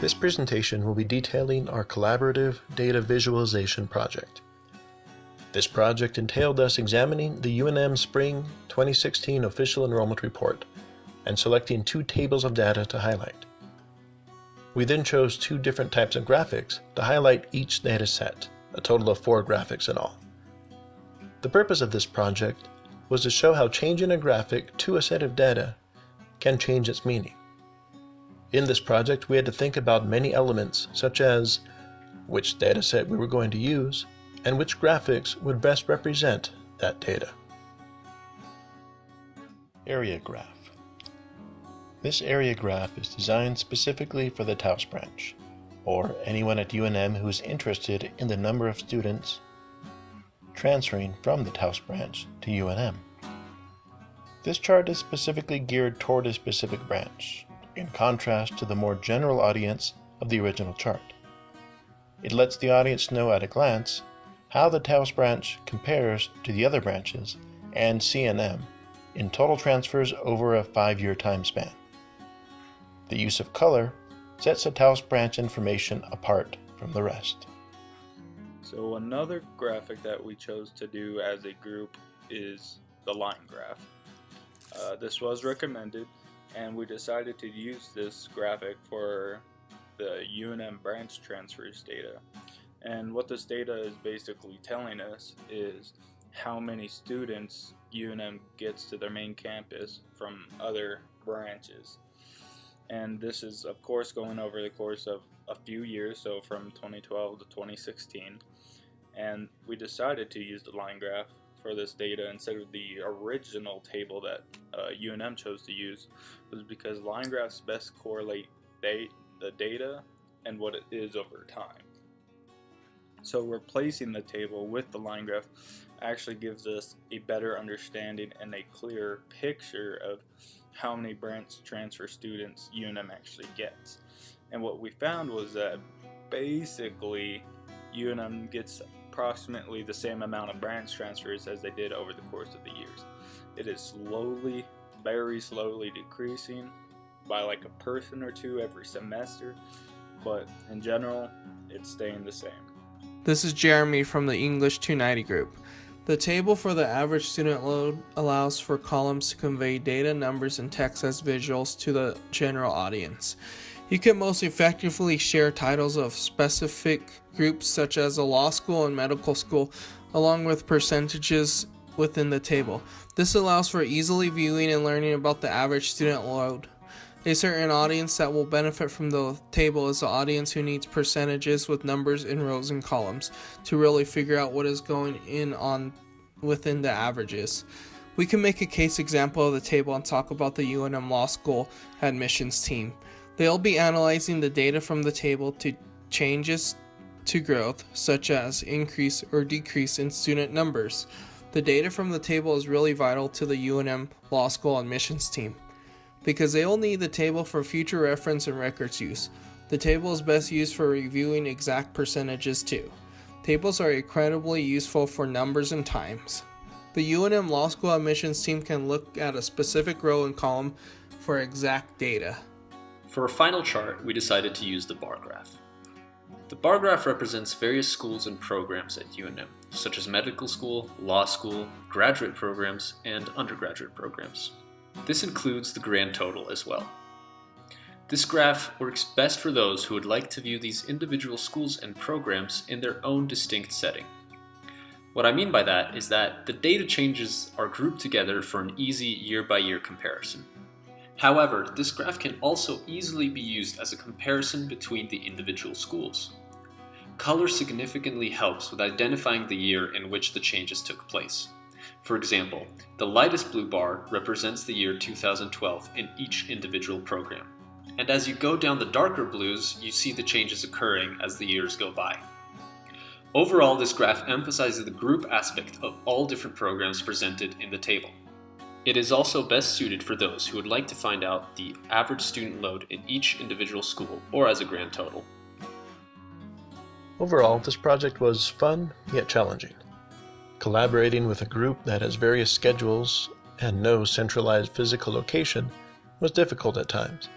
This presentation will be detailing our collaborative data visualization project. This project entailed us examining the UNM Spring 2016 Official Enrollment Report and selecting 2 tables of data to highlight. We then chose 2 different types of graphics to highlight each data set, a total of 4 graphics in all. The purpose of this project was to show how changing a graphic to a set of data can change its meaning. In this project, we had to think about many elements such as which data set we were going to use and which graphics would best represent that data. Area graph. This area graph is designed specifically for the Taos branch, or anyone at UNM who is interested in the number of students transferring from the Taos branch to UNM. This chart is specifically geared toward a specific branch, in contrast to the more general audience of the original chart. It lets the audience know at a glance how the Taos branch compares to the other branches and CNM in total transfers over a 5-year time span. The use of color sets the Taos branch information apart from the rest. So another graphic that we chose to do as a group is the line graph. This was recommended, and we decided to use this graphic for the UNM branch transfers data. And what this data is basically telling us is how many students UNM gets to their main campus from other branches. And this is of course going over the course of a few years, so from 2012 to 2016. And we decided to use the line graph for this data instead of the original table that UNM chose to use, was because line graphs best correlate the data and what it is over time. So replacing the table with the line graph actually gives us a better understanding and a clearer picture of how many branch transfer students UNM actually gets. And what we found was that basically UNM gets approximately the same amount of branch transfers as they did over the course of the years. It is slowly, very slowly decreasing by like a person or 2 every semester, but in general, it's staying the same. This is Jeremy from the English 290 group. The table for the average student load allows for columns to convey data, numbers, and text as visuals to the general audience. You can most effectively share titles of specific groups such as a law school and medical school, along with percentages within the table. This allows for easily viewing and learning about the average student load. A certain audience that will benefit from the table is the audience who needs percentages with numbers in rows and columns to really figure out what is going on within the averages. We can make a case example of the table and talk about the UNM Law School admissions team. They'll be analyzing the data from the table to changes to growth, such as increase or decrease in student numbers. The data from the table is really vital to the UNM Law School admissions team, because they will need the table for future reference and records use. The table is best used for reviewing exact percentages too. Tables are incredibly useful for numbers and times. The UNM Law School admissions team can look at a specific row and column for exact data. For our final chart, we decided to use the bar graph. The bar graph represents various schools and programs at UNM, such as medical school, law school, graduate programs, and undergraduate programs. This includes the grand total as well. This graph works best for those who would like to view these individual schools and programs in their own distinct setting. What I mean by that is that the data changes are grouped together for an easy year-by-year comparison. However, this graph can also easily be used as a comparison between the individual schools. Color significantly helps with identifying the year in which the changes took place. For example, the lightest blue bar represents the year 2012 in each individual program. And as you go down the darker blues, you see the changes occurring as the years go by. Overall, this graph emphasizes the group aspect of all different programs presented in the table. It is also best suited for those who would like to find out the average student load in each individual school or as a grand total. Overall, this project was fun yet challenging. Collaborating with a group that has various schedules and no centralized physical location was difficult at times.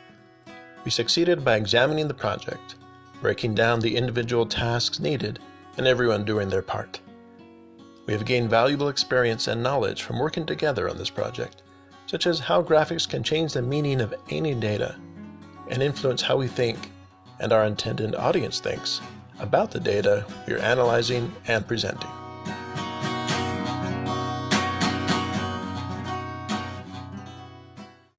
We succeeded by examining the project, breaking down the individual tasks needed, and everyone doing their part. We have gained valuable experience and knowledge from working together on this project, such as how graphics can change the meaning of any data and influence how we think and our intended audience thinks about the data we are analyzing and presenting.